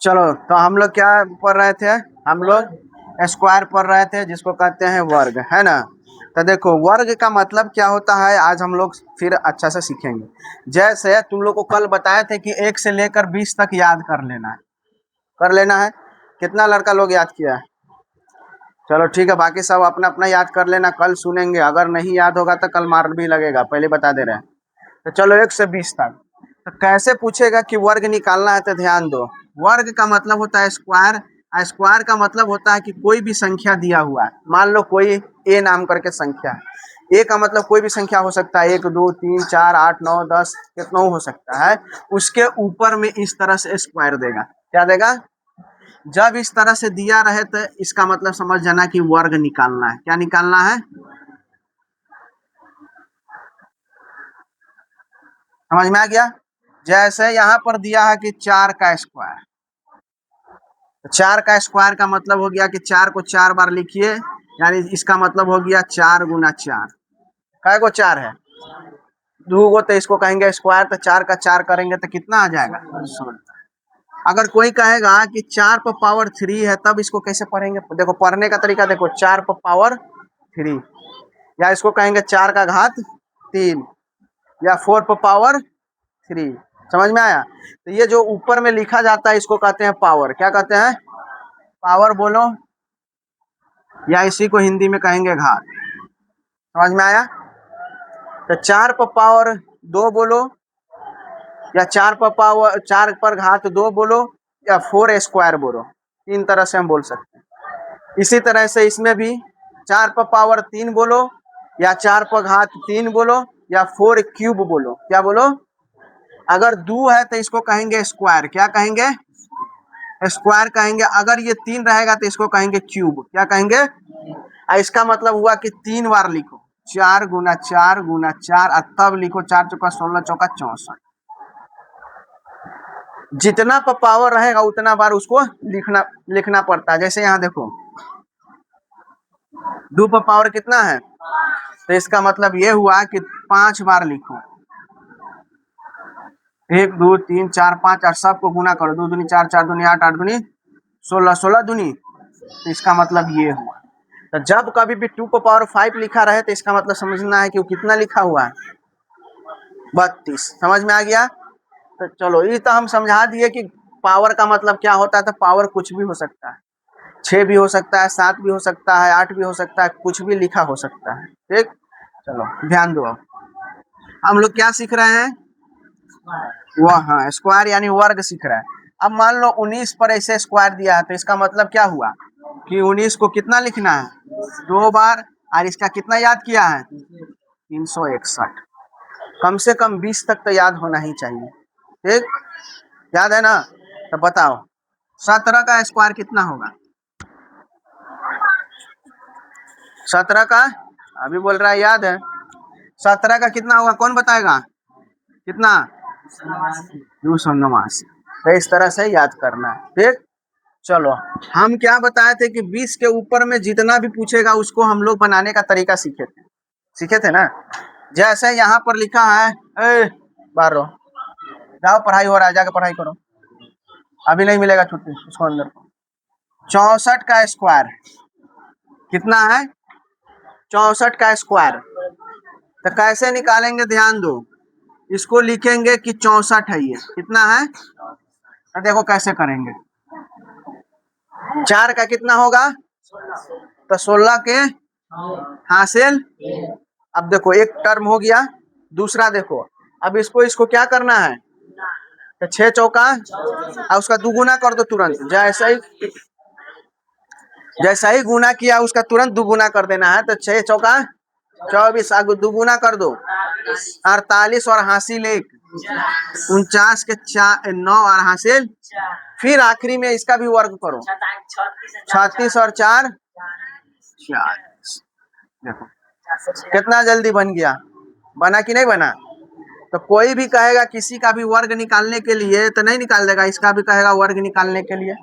चलो तो हम लोग क्या पढ़ रहे थे। हम लोग स्क्वायर पढ़ रहे थे जिसको कहते हैं वर्ग, है ना। तो देखो वर्ग का मतलब क्या होता है आज हम लोग फिर अच्छा से सीखेंगे। जैसे तुम लोग को कल बताए थे कि 1 से लेकर 20 तक याद कर लेना है। कर लेना है। कितना लड़का लोग याद किया है? चलो ठीक है, बाकी सब अपना अपना याद कर लेना, कल सुनेंगे। अगर नहीं याद होगा तो कल मार भी लगेगा, पहले बता दे रहे हैं। तो चलो 1 से 20 तक। तो कैसे पूछेगा कि वर्ग निकालना है, तो ध्यान दो। वर्ग का मतलब होता है स्क्वायर। स्क्वायर का मतलब होता है कि कोई भी संख्या दिया हुआ है, मान लो कोई ए नाम करके संख्या है। ए का मतलब कोई भी संख्या हो सकता है, 1 2 3 4 8 9 10 कितना हो सकता है। उसके ऊपर में इस तरह से स्क्वायर देगा। क्या देगा? जब इस तरह से दिया रहे तो इसका मतलब समझ जाना कि वर्ग निकालना है। क्या निकालना है? समझ में आ गया? जैसे यहाँ पर दिया है कि 4 का स्क्वायर। 4 का स्क्वायर का मतलब हो गया कि 4 को 4 बार लिखिए, यानी इसका मतलब हो गया 4 गुना 4। कै गो 4 है? 2 गो, तो इसको कहेंगे स्क्वायर। तो 4 का 4 करेंगे तो कितना आ जाएगा? 16। अगर कोई कहेगा कि 4 पर पावर 3 है, तब इसको कैसे पढ़ेंगे? देखो पढ़ने का तरीका देखो, 4 पर पावर 3, या इसको कहेंगे 4 का घात 3, या 4 पर पावर 3। समझ में आया? तो ये जो ऊपर में लिखा जाता है इसको कहते हैं पावर। क्या कहते हैं? पावर बोलो, या इसी को हिंदी में कहेंगे घात। समझ में आया? तो 4 पर पावर 2 बोलो, या 4 पर पावर 4 पर घात 2 बोलो, या 4 स्क्वायर बोलो। 3 तरह से हम बोल सकते हैं। इसी तरह से इसमें भी 4 पर पावर 3 बोलो, या 4 पर घात 3 बोलो, या 4 क्यूब बोलो। क्या बोलो? अगर 2 है तो इसको कहेंगे स्क्वायर। क्या कहेंगे? स्क्वायर कहेंगे। अगर ये 3 रहेगा तो इसको कहेंगे क्यूब। क्या कहेंगे? इसका मतलब हुआ कि 3 बार लिखो, 4 गुना 4 गुना 4, और तब लिखो 4 चौका 16 चौका 64। जितना पर पावर रहेगा उतना बार उसको लिखना लिखना पड़ता है। जैसे यहाँ देखो 2 पर पावर कितना है, तो इसका मतलब ये हुआ कि 5 बार लिखो। 1 2 3 4 5, और सबको गुना करो। 2 दूनी 4, 4 दूनी 8, 8 दूनी 16, 16 दूनी। तो इसका मतलब ये हुआ। तो जब कभी भी 2 पर पावर 5 लिखा रहे तो इसका मतलब समझना है कि वो कितना लिखा हुआ है, 32। समझ में आ गया? तो चलो ये तो हम समझा दिए कि पावर का मतलब क्या होता है। तो पावर कुछ भी हो सकता है, 6 भी हो सकता है, 7 भी हो सकता है, 8 भी हो सकता है, कुछ भी लिखा हो सकता है। ठीक, चलो ध्यान दो। अब हम लोग क्या सीख रहे हैं? वह हाँ, स्क्वायर यानी वर्ग सीख रहा है। अब मान लो 19 पर ऐसे स्क्वायर दिया है, तो इसका मतलब क्या हुआ कि 19 को कितना लिखना है? 2 बार। और इसका कितना याद किया है? 361। कम से कम 20 तक तो याद होना ही चाहिए। ठीक, याद है ना? तो बताओ 17 का स्क्वायर कितना होगा? 17 का अभी बोल रहा है याद है। 17 का कितना होगा, कौन बताएगा? कितना? 289। तो इस तरह से याद करना है। ठीक, चलो हम क्या बताए थे कि 20 के ऊपर में जितना भी पूछेगा उसको हम लोग बनाने का तरीका सीखे थे। सीखे थे ना? जैसे यहाँ पर लिखा है, ए बाहर रहो, जाओ पढ़ाई हो रहा है, जाके पढ़ाई करो, अभी नहीं मिलेगा छुट्टी उसको अंदर। 64 का स्क्वायर कितना है? 64 का स्क्वायर। तो कैसे निकालेंगे, ध्यान दो। इसको लिखेंगे कि 64 है। ये कितना है? तो देखो कैसे करेंगे। 4 का कितना होगा? तो 16 के हासिल। अब देखो एक टर्म हो गया। दूसरा देखो, अब इसको इसको क्या करना है? तो 6 चौका, और उसका दुगुना कर दो तुरंत। जैसा ही गुना किया उसका तुरंत दुगुना कर देना है। तो 6 चौका 24, आगे दुगुना कर दो 48, और हासिल 1 49 के 9, और हासिल। फिर आखिरी में इसका भी वर्ग करो, 36 और 4 40। देखो कितना जल्दी बन गया। बना कि नहीं बना? तो कोई भी कहेगा किसी का भी वर्ग निकालने के लिए तो नहीं निकाल देगा, इसका भी कहेगा वर्ग निकालने के लिए।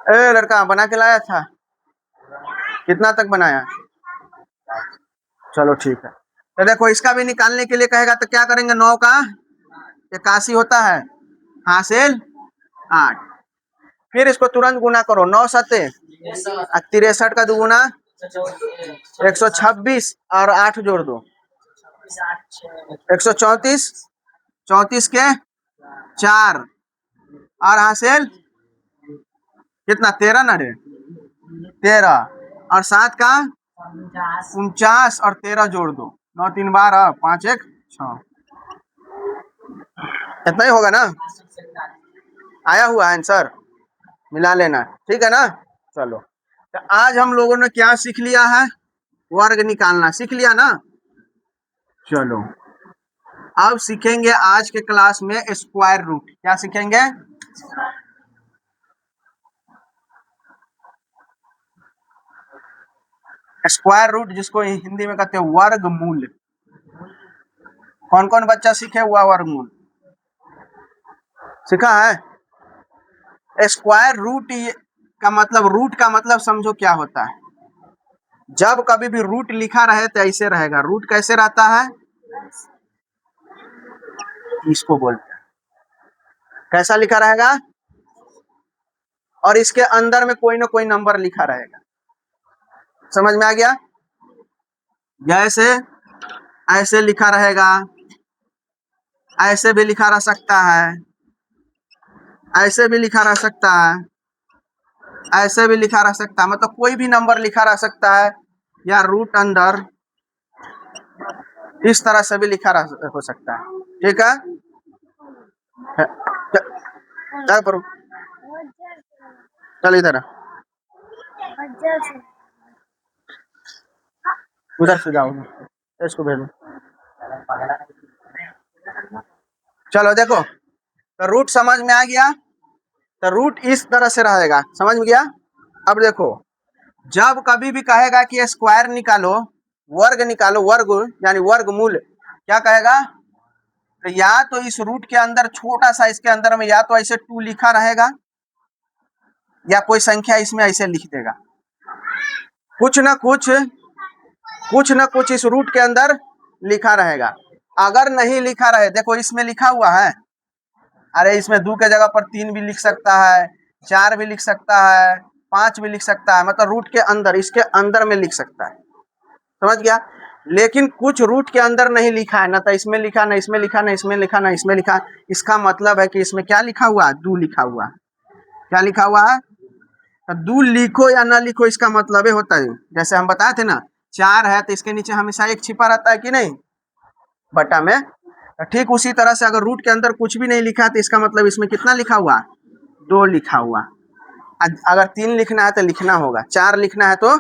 ए लड़का बना के लाया था, कितना तक बनाया? चलो ठीक है। तो देखो इसका भी निकालने के लिए कहेगा तो क्या करेंगे? 9 का 81 होता है, हासिल 8। फिर इसको तुरंत गुना करो, 9 सत्ते 63 का दुगुना 126 और 8 जोड़ दो 134, 34 के 4 और हासिल कितना 13 ना रे, 13 और 7 का 49 और 13 जोड़ दो, 9 3 12 5 1 6, इतना ही होगा ना, आया हुआ आंसर, मिला लेना, ठीक है ना। चलो तो आज हम लोगों ने क्या सीख लिया है, वर्ग निकालना सीख लिया ना। चलो अब सीखेंगे आज के क्लास में स्क्वायर रूट। क्या सीखेंगे, स्क्वायर रूट, जिसको हिंदी में कहते हैं वर्गमूल। कौन कौन बच्चा सीखे हुआ वर्गमूल, सीखा है। स्क्वायर रूट का मतलब, रूट का मतलब समझो क्या होता है। जब कभी भी रूट लिखा रहे तो ऐसे रहेगा, रूट कैसे रहता है, इसको बोलते हैं, कैसा लिखा रहेगा, और इसके अंदर में कोई ना कोई नंबर लिखा रहेगा। समझ में आ गया, जैसे ऐसे लिखा रहेगा, ऐसे भी लिखा रह सकता है, ऐसे भी लिखा रह सकता है, ऐसे भी लिखा रह सकता है, मतलब कोई भी नंबर लिखा रह सकता है, या रूट अंदर इस तरह से भी लिखा हो सकता है, ठीक है। क्या करूं, चल इधर उधर से जाओ, इसको भेजो। चलो देखो, तो रूट समझ में आ गया, तो रूट इस तरह से रहेगा, समझ में गया। अब देखो, जब कभी भी कहेगा कि स्क्वायर निकालो, वर्ग निकालो, वर्ग यानी वर्गमूल, क्या कहेगा, तो या तो इस रूट के अंदर छोटा सा, इसके अंदर में या तो ऐसे 2 लिखा रहेगा, या कोई संख्या इसमें ऐसे लिख देगा, कुछ ना कुछ इस रूट के अंदर लिखा रहेगा। अगर नहीं लिखा रहे, देखो इसमें लिखा हुआ है, अरे इसमें 2 के जगह पर 3 भी लिख सकता है, 4 भी लिख सकता है, 5 भी लिख सकता है, मतलब रूट के अंदर, इसके अंदर में लिख सकता है, समझ गया। लेकिन कुछ रूट के अंदर नहीं लिखा है, ना तो इसमें लिखा, ना इसमें लिखा, ना इसमें लिखा, ना इसमें लिखा, इसका मतलब है कि इसमें क्या लिखा हुआ है, 2 लिखा हुआ है। क्या लिखा हुआ है, तो 2 लिखो या ना लिखो, इसका मतलब होता है, जैसे हम बताए थे ना, 4 है तो इसके नीचे हमेशा 1 छिपा रहता है कि नहीं, बटा में। तो ठीक उसी तरह से अगर रूट के अंदर कुछ भी नहीं लिखा है तो इसका मतलब इसमें कितना लिखा हुआ, 2 लिखा हुआ। अगर 3 लिखना है तो लिखना होगा, 4 लिखना है तो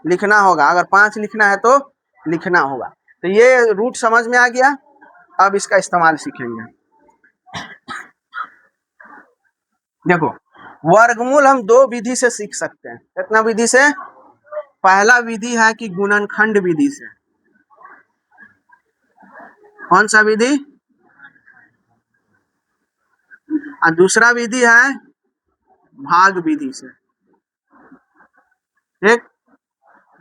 लिखना होगा, अगर 5 लिखना है तो लिखना होगा। तो ये रूट समझ में आ गया। अब इसका इस्तेमाल सीखेंगे। देखो, वर्गमूल हम 2 विधि से सीख सकते हैं। कितना विधि से, पहला विधि है कि गुणनखंड विधि से। कौन सा विधि, और दूसरा विधि है भाग विधि से। ठीक,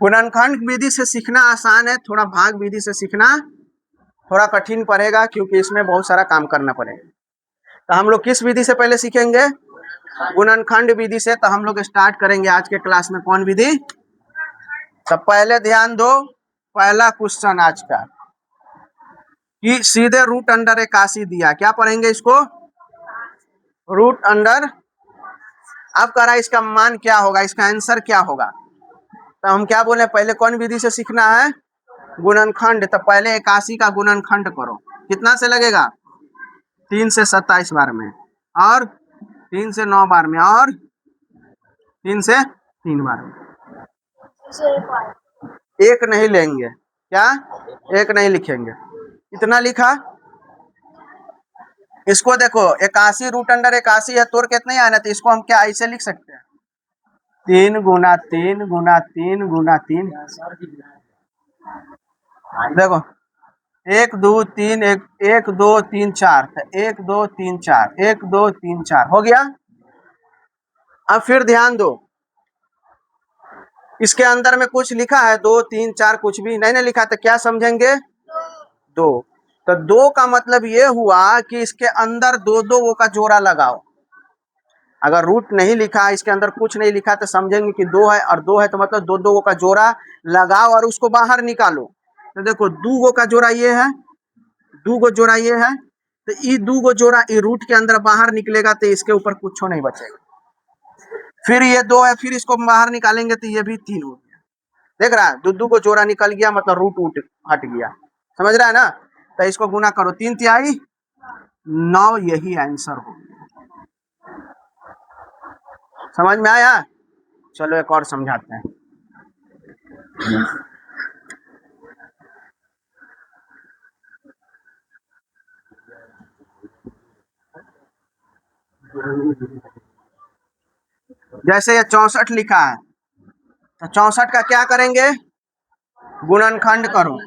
गुणनखंड विधि से सीखना आसान है, थोड़ा भाग विधि से सीखना थोड़ा कठिन पड़ेगा, क्योंकि इसमें बहुत सारा काम करना पड़ेगा। तो हम लोग किस विधि से पहले सीखेंगे, गुणनखंड विधि से। तो हम लोग स्टार्ट करेंगे आज के क्लास में कौन विधि। तो पहले ध्यान दो, पहला क्वेश्चन आज का कि सीधे रूट अंडर 81 दिया, क्या पढ़ेंगे इसको, रूट अंडर। अब कह रहा है इसका मान क्या होगा, इसका आंसर क्या होगा। तो हम क्या बोले, पहले कौन विधि से सीखना है, गुणनखंड। तो पहले 81 का गुणनखंड करो, कितना से लगेगा, 3 से 27 बार में, और 3 से 9 बार में, और 3 से 3 बार में। एक नहीं लेंगे, क्या, एक नहीं लिखेंगे, इतना लिखा। इसको देखो, 81 रूट अंडर 81 है, तोड़ कितने आना, तो इसको हम क्या ऐसे लिख सकते हैं, 3 गुना 3 गुना 3 गुना 3। देखो 1 2 3 1 2 3 4, 1 2 3 4 1 2 3 4 हो गया। अब फिर ध्यान दो, इसके अंदर में कुछ लिखा है, 2 3 4 कुछ भी नहीं लिखा, तो क्या समझेंगे, 2। तो 2 का मतलब ये हुआ कि इसके अंदर 2 2 का जोड़ा लगाओ, अगर रूट नहीं लिखा, इसके अंदर कुछ नहीं लिखा, तो समझेंगे कि 2 है, और 2 है तो मतलब दो दो का जोड़ा लगाओ और उसको बाहर निकालो। तो देखो 2 गो का जोड़ा ये है, 2 गो जोड़ा ये है, तो ये 2 गो जोड़ा ये रूट के अंदर बाहर निकलेगा, तो इसके ऊपर कुछ नहीं बचेगा। फिर ये 2 है, फिर इसको बाहर निकालेंगे तो ये भी 3 हो गया। देख रहा है, 2 को जोड़ा निकल गया, मतलब रूट उठ हट गया। समझ रहा है ना? तो इसको गुना करो, 3 तिहाई 9, यही आंसर हो गया। समझ में आया? चलो एक और समझाते हैं। जैसे ये 64 लिखा है, तो 64 का क्या करेंगे? गुणनखंड करो।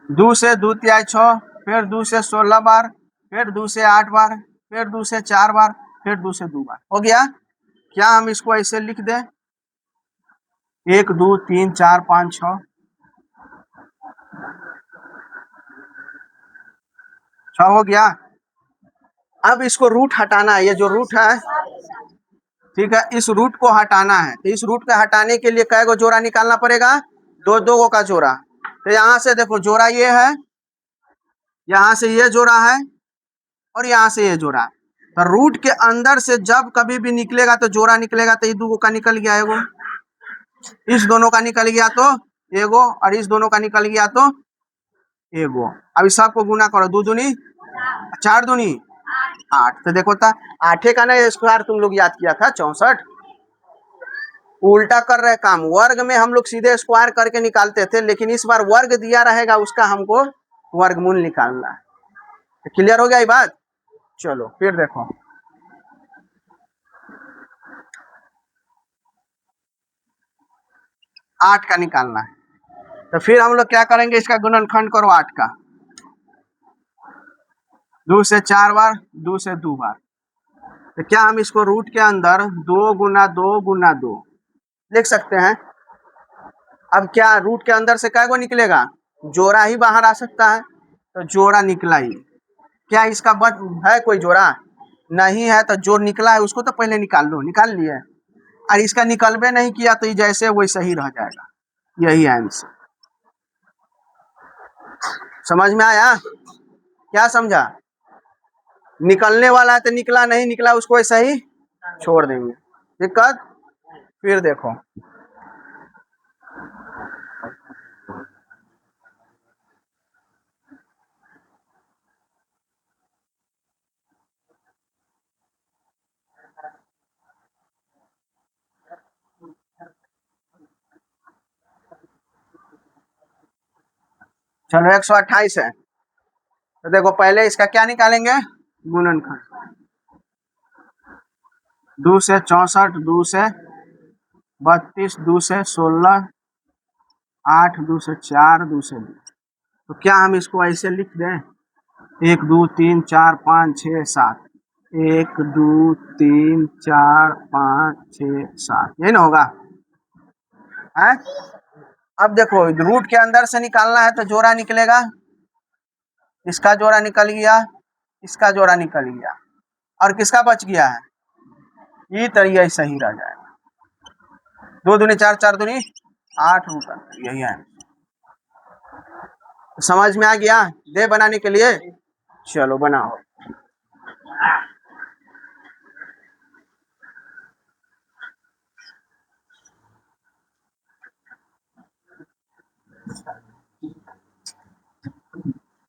2 से 2 तिहाई 6, फिर 2 से 16 बार, फिर 2 से 8 बार, फिर 2 से 4 बार, फिर 2 से 2 बार। हो गया? क्या हम इसको ऐसे लिख दें? 1 2 3 4 5 6, 6 हो गया। अब इसको रूट हटाना है, ये जो रूट है, ठीक है, इस रूट को हटाना है। तो इस रूट को हटाने के लिए कै गो जोड़ा निकालना पड़ेगा? 2 2 गो का जोड़ा। तो यहाँ से देखो जोड़ा ये है, यहाँ से ये जोड़ा है, और यहाँ से ये जोड़ा। तो रूट के अंदर से जब कभी भी निकलेगा तो जोड़ा निकलेगा, तो ये 2 गो का निकल गया एगो, इस दोनों का निकल गया तो एगो, और इस दोनों का निकल गया तो एगो। अब इस सबको गुना करो, 2 दूनी 4 दूनी 8। तो देखो था 8 का ना स्क्वायर तुम लोग याद किया था 64। उल्टा कर रहे काम, वर्ग में हम लोग सीधे स्क्वायर करके निकालते थे, लेकिन इस बार वर्ग दिया रहेगा, उसका हमको वर्गमूल निकालना है। तो क्लियर हो गया ये बात? चलो फिर देखो, 8 का निकालना है। तो फिर हम लोग क्या करेंगे? इसका गुणनखंड करो 8 का। 2 से 4 बार, 2 से 2 बार। तो क्या हम इसको रूट के अंदर 2 गुना 2 गुना 2 लिख सकते हैं? अब क्या रूट के अंदर से क्या को निकलेगा? जोड़ा ही बाहर आ सकता है, तो जोड़ा निकला ही। क्या इसका बच है कोई जोड़ा? नहीं है, तो जो निकला है उसको तो पहले निकाल लो। निकाल लिए, और इसका निकलबे नहीं किया तो ये जैसे वैसे ही रह जाएगा। यही आंसर। समझ में आया? क्या समझा? निकलने वाला है तो निकला, नहीं निकला उसको ऐसा ही छोड़ देंगे। दिक्कत? फिर देखो, चलो 128 है, तो देखो पहले इसका क्या निकालेंगे? गुणनखंड। 2 से 64, 2 से 32, 2 से 16, 8, 2 से 4, 2 से 2। तो क्या हम इसको ऐसे लिख दें? 1 2 3 4 5 6 7, 1 2 3 4 5 6 7, यही ना होगा? है? अब देखो रूट के अंदर से निकालना है तो जोड़ा निकलेगा, इसका जोड़ा निकल गया, इसका जोड़ा निकल गया, और किसका बच गया है? ये तो यही सही रह जाएगा। 2 दूनी 4, 4 दूनी 8 रूट, यही है। समझ में आ गया? दे बनाने के लिए चलो बनाओ।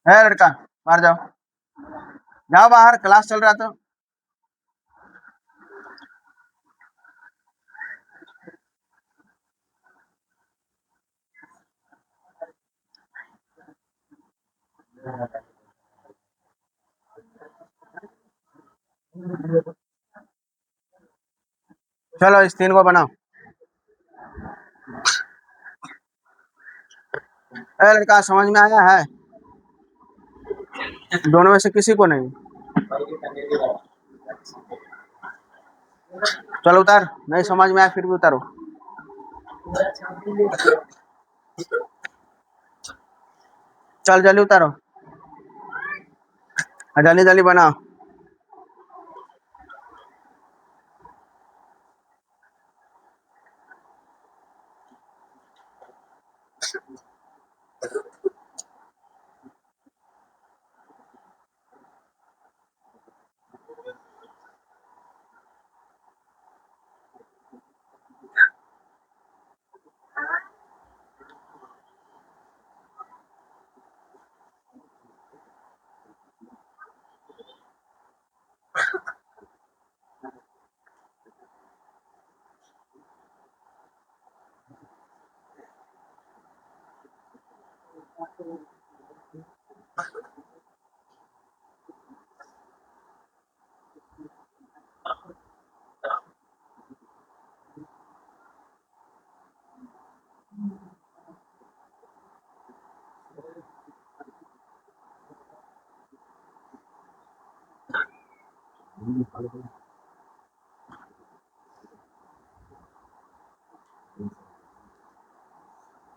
है लड़का, बाहर जाओ, जाओ बाहर, क्लास चल रहा तो। चलो इस 3 को बनाओ। ए लड़का, समझ में आया है? दोनों में से किसी को नहीं? चलो उतार, नहीं समझ में आया फिर भी उतारो। चल जल्दी उतारो, जल्दी जल्दी बनाओ।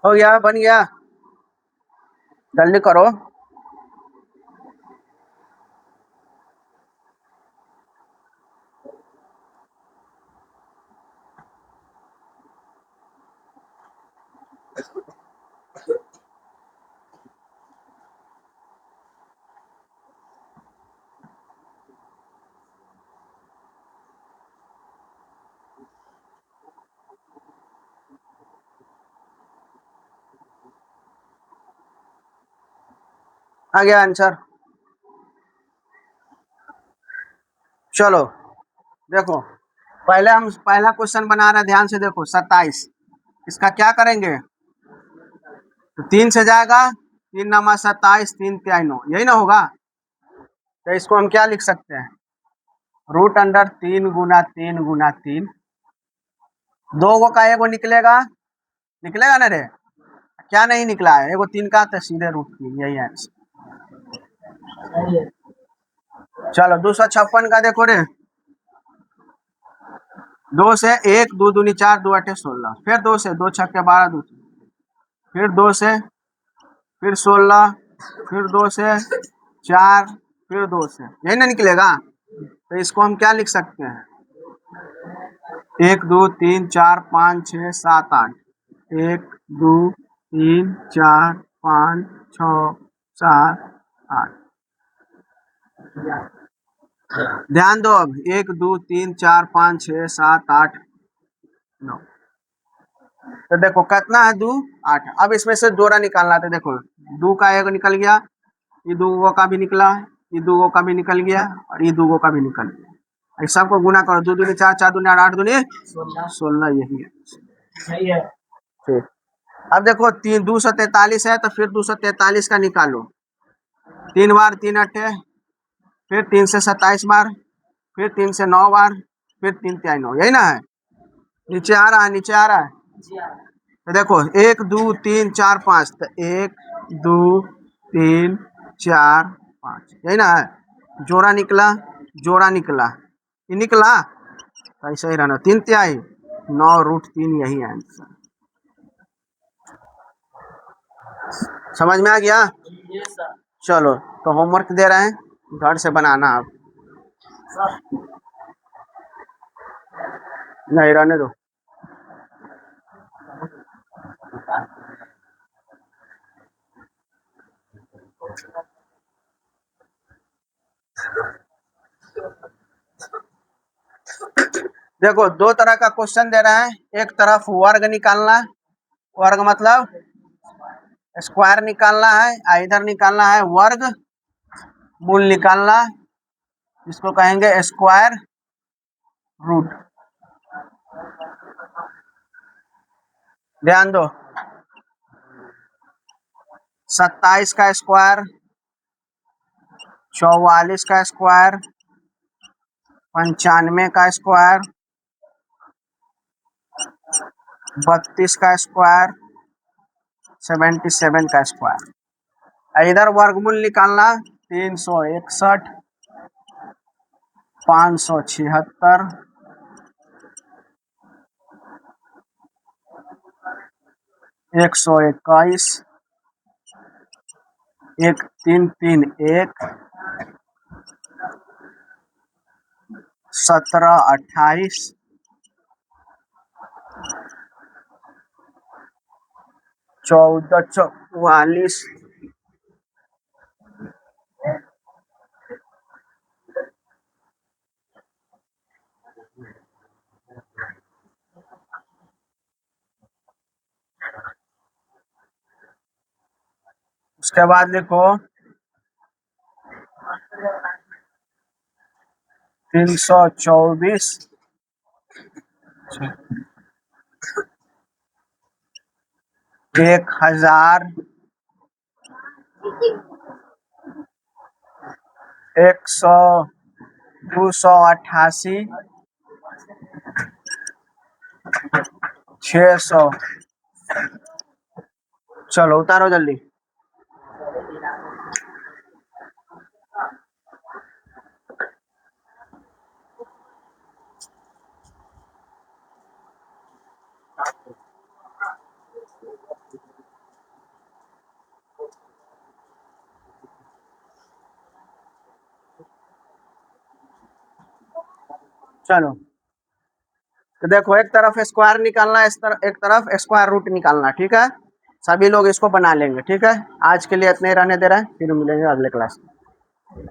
हो गया, बन गया, जल्दी करो। आ गया आंसर। चलो देखो, पहले हम पहला क्वेश्चन बना रहे हैं, ध्यान से देखो। 27, इसका क्या करेंगे? तो 3 से जाएगा, 3 नमा 27, 3 तिहाई 9, यही ना होगा। तो इसको हम क्या लिख सकते हैं? रूट अंडर 3 गुना 3 गुना 3, 2 गो का एगो निकलेगा, निकलेगा ना रे? क्या नहीं निकला है? एगो 3 का, तो सीधे रूट 3, यही आंसर। चलो 256 का देखो रे। 2 से 1, 2 दूनी 4, 2 8 16, फिर 2 से 2 छक्के 12, 2 फिर 2 से, फिर 16, फिर 2 से 4, फिर 2 से, यही ना निकलेगा। तो इसको हम क्या लिख सकते हैं? 1 2 3 4 5 6 7 8, 1 2 3 4 5 6 7 8। ध्यान दो, अब 1 2 3 4 5 6 7 8 9। तो देखो कितना है? 2 8। अब इसमें से जोड़ा निकालना था। देखो 2 का एक निकल गया, ये 2 का भी निकला, ये 2 का भी निकल गया, और ये 2 का भी निकल गया। इस सबको गुना करो, 2 दूनी 4, 4 दूनी 8, 8 दूनी 16, यही है। ठीक। अब देखो 243 है, तो फिर 243 का निकालो। 3 बार 3 अट्ठे, फिर 3 से 27 बार, फिर 3 से 9 बार, फिर 3 तिहाई 9, यही ना है। नीचे आ रहा है, नीचे आ रहा है। तो देखो 1 2 3 4 5, तो 1 2 3 4 5, यही ना है। जोड़ा निकला, जोड़ा निकला, ये निकला, तो ऐसा ही रहना। 3 तिहाई 9 रूट 3, यही है आंसर। समझ में आ गया? चलो, तो होमवर्क दे रहे हैं, घर से बनाना आप। नहीं, रहने दो। देखो 2 तरह का क्वेश्चन दे रहे हैं। एक तरफ वर्ग निकालना, वर्ग मतलब स्क्वायर निकालना है, इधर निकालना है वर्ग मूल निकालना, जिसको कहेंगे स्क्वायर रूट। ध्यान दो, 27 का स्क्वायर, 44 का स्क्वायर, 95 का स्क्वायर, 32 का स्क्वायर, 77 का स्क्वायर। इधर वर्गमूल निकालना, 361, 576, 121, 1331, 1728, 1444। उसके बाद लिखो 324, 1000, 100, 288, 600। चलो उतारो जल्दी। चलो, तो देखो एक तरफ स्क्वायर निकालना है, एक तरफ स्क्वायर रूट निकालना, ठीक है। सभी लोग इसको बना लेंगे, ठीक है। आज के लिए इतने ही रहने दे रहे हैं, फिर मिलेंगे अगले क्लास में।